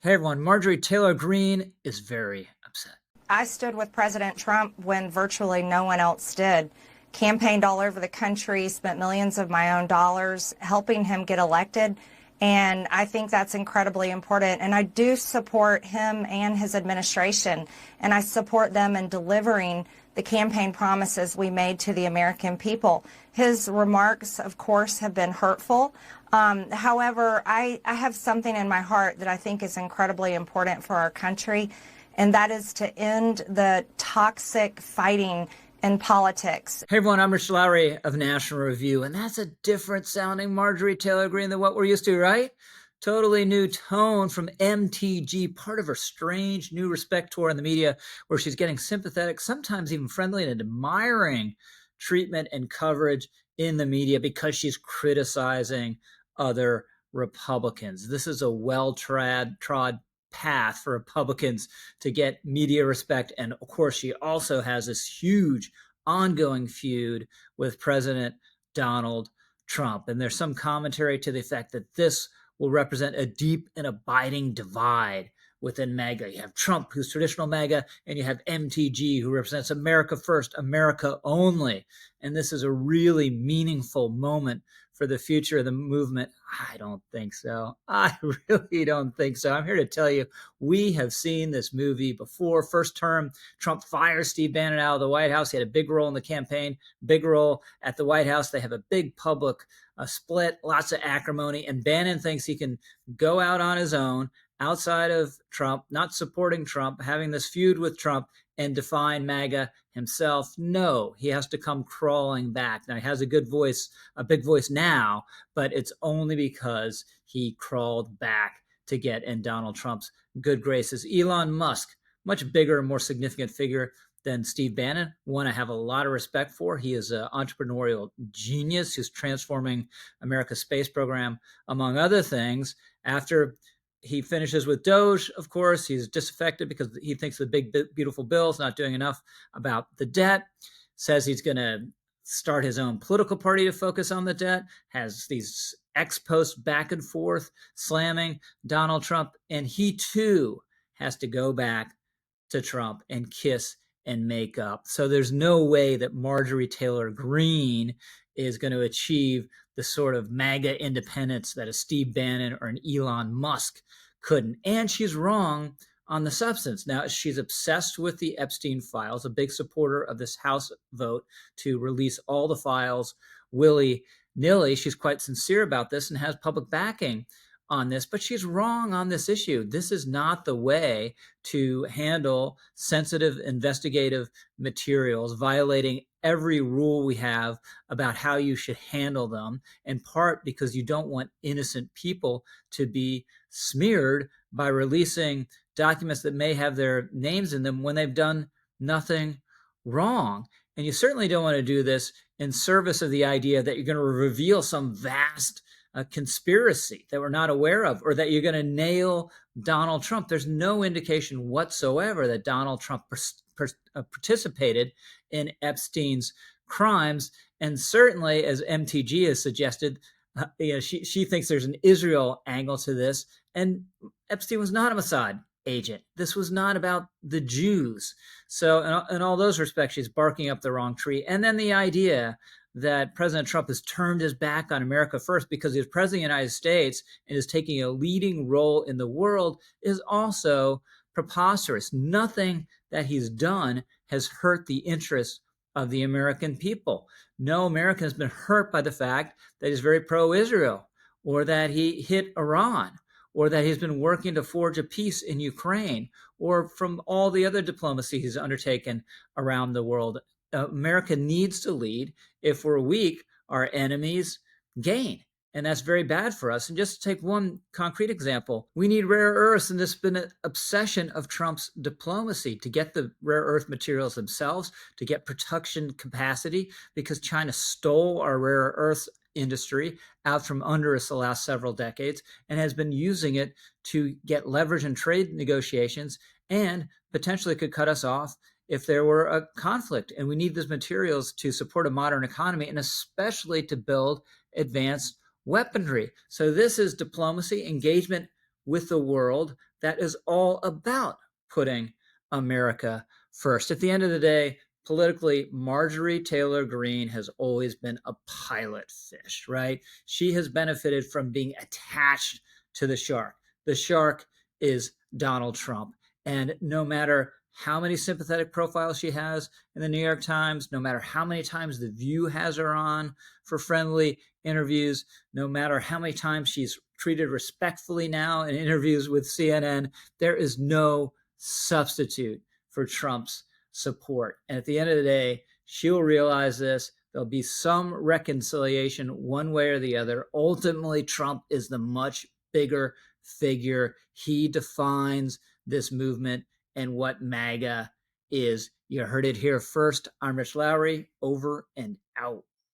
Hey everyone, Marjorie Taylor Greene is very upset. I stood with President Trump when virtually no one else did. Campaigned all over the country, spent millions of my own dollars helping him get elected. And I think that's incredibly important. And I do support him and his administration. And I support them in delivering the campaign promises we made to the American people. His remarks, of course, have been hurtful. However, I have something in my heart that I think is incredibly important for our country, and that is to end the toxic fighting in politics. Hey everyone, I'm Rich Lowry of National Review, and that's a different sounding Marjorie Taylor Greene than what we're used to, right? Totally new tone from MTG, part of her strange new respect tour in the media, where she's getting sympathetic, sometimes even friendly and admiring treatment and coverage in the media because she's criticizing other Republicans. This is a well-trod path for Republicans to get media respect. And of course, she also has this huge ongoing feud with President Donald Trump. And there's some commentary to the effect that this will represent a deep and abiding divide within MAGA. You have Trump, who's traditional MAGA, and you have MTG, who represents America first, America only. And this is a really meaningful moment for the future of the movement. I don't think so. I really don't think so. I'm here to tell you, we have seen this movie before. First term, Trump fires Steve Bannon out of the White House. He had a big role in the campaign, big role at the White House. They have a big public split, lots of acrimony, and Bannon thinks he can go out on his own outside of Trump, not supporting Trump, having this feud with Trump, and define MAGA himself. No, he has to come crawling back. Now, he has a good voice, a big voice now, but it's only because he crawled back to get in Donald Trump's good graces. Elon Musk, much bigger and more significant figure than Steve Bannon, one I have a lot of respect for. He is an entrepreneurial genius who's transforming America's space program, among other things. After he finishes with Doge, of course, he's disaffected because he thinks the big, beautiful bill is not doing enough about the debt, says he's going to start his own political party to focus on the debt, has these ex-post back and forth slamming Donald Trump, and he too has to go back to Trump and kiss and make up. So there's no way that Marjorie Taylor Greene is going to achieve the sort of MAGA independence that a Steve Bannon or an Elon Musk couldn't. And she's wrong on the substance. Now, she's obsessed with the Epstein files, a big supporter of this House vote to release all the files willy-nilly. She's quite sincere about this and has public backing on this, but she's wrong on this issue. This is not the way to handle sensitive investigative materials, violating every rule we have about how you should handle them, in part because you don't want innocent people to be smeared by releasing documents that may have their names in them when they've done nothing wrong. And you certainly don't want to do this in service of the idea that you're going to reveal some vast conspiracy that we're not aware of, or that you're going to nail Donald Trump. There's no indication whatsoever that Donald Trump participated in Epstein's crimes. And certainly, as MTG has suggested, she thinks there's an Israel angle to this. And Epstein was not a Mossad agent. This was not about the Jews. So in all those respects, she's barking up the wrong tree. And then the idea that President Trump has turned his back on America first because he's president of the United States and is taking a leading role in the world is also preposterous. Nothing that he's done has hurt the interests of the American people. No American has been hurt by the fact that he's very pro-Israel, or that he hit Iran, or that he's been working to forge a peace in Ukraine, or from all the other diplomacy he's undertaken around the world. America needs to lead. If we're weak, our enemies gain. And that's very bad for us. And just to take one concrete example, we need rare earths, and this has been an obsession of Trump's diplomacy to get the rare earth materials themselves, to get production capacity, because China stole our rare earths industry out from under us the last several decades and has been using it to get leverage in trade negotiations, and potentially could cut us off if there were a conflict. And we need these materials to support a modern economy, and especially to build advanced weaponry. So this is diplomacy, engagement with the world, that is all about putting America first. At the end of the day, politically, Marjorie Taylor Greene has always been a pilot fish, right? She has benefited from being attached to the shark. The shark is Donald Trump. And no matter how many sympathetic profiles she has in the New York Times, no matter how many times The View has her on for friendly interviews, no matter how many times she's treated respectfully now in interviews with CNN, there is no substitute for Trump's support. And at the end of the day, she'll realize this. There'll be some reconciliation one way or the other. Ultimately, Trump is the much bigger figure. He defines this movement and what MAGA is. You heard it here first. I'm Rich Lowry, over and out.